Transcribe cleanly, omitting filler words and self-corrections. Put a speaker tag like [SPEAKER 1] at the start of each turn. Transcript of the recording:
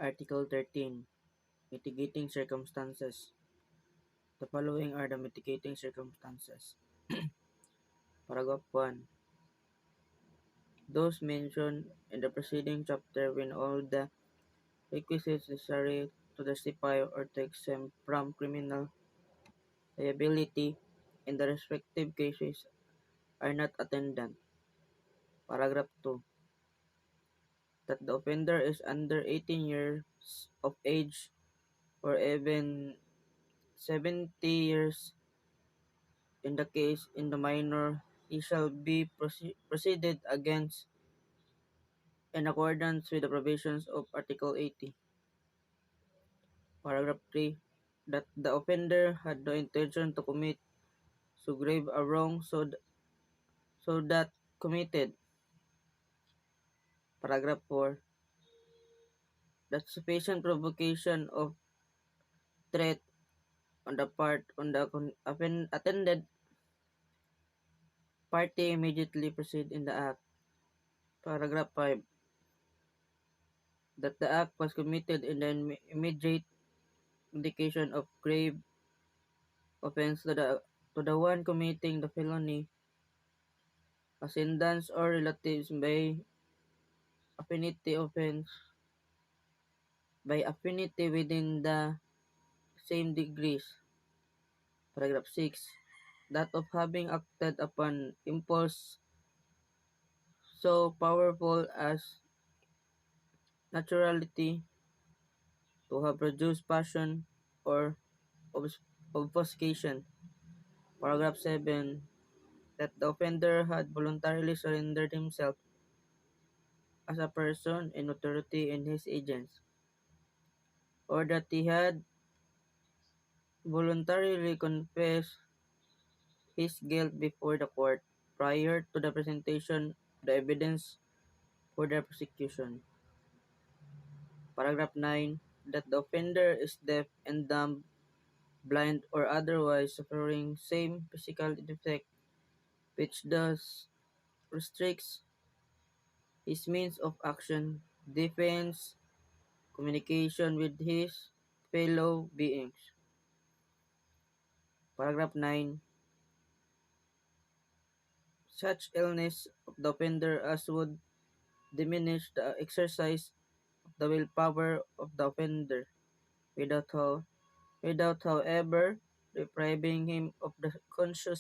[SPEAKER 1] Article 13. Mitigating circumstances. The following are the mitigating circumstances. Paragraph 1. Those mentioned in the preceding chapter when all the requisites necessary to justify or to exempt from criminal liability in the respective cases are not attendant. Paragraph 2. That the offender is under 18 years of age or even 70 years in the case in the minor, he shall be proceeded against in accordance with the provisions of Article 80. Paragraph 3. That the offender had no intention to commit so grave a wrong so that committed. Paragraph 4. That sufficient provocation of threat on the part on the attended party immediately proceed in the act. Paragraph 5. That the act was committed in the immediate indication of grave offense to the one committing the felony, ascendants or relatives by affinity within the same degrees. Paragraph 6. That of having acted upon impulse so powerful as naturality to have produced passion or obfuscation. Paragraph 7. That the offender had voluntarily surrendered himself as a person in authority in his agents, or that he had voluntarily confessed his guilt before the court prior to the presentation of the evidence for the prosecution. Paragraph 9. That the offender is deaf and dumb, blind, or otherwise suffering same physical defect which thus restricts his means of action, defense, communication with his fellow beings. Paragraph 9. Such illness of the offender as would diminish the exercise of the willpower of the offender without however depriving him of the conscious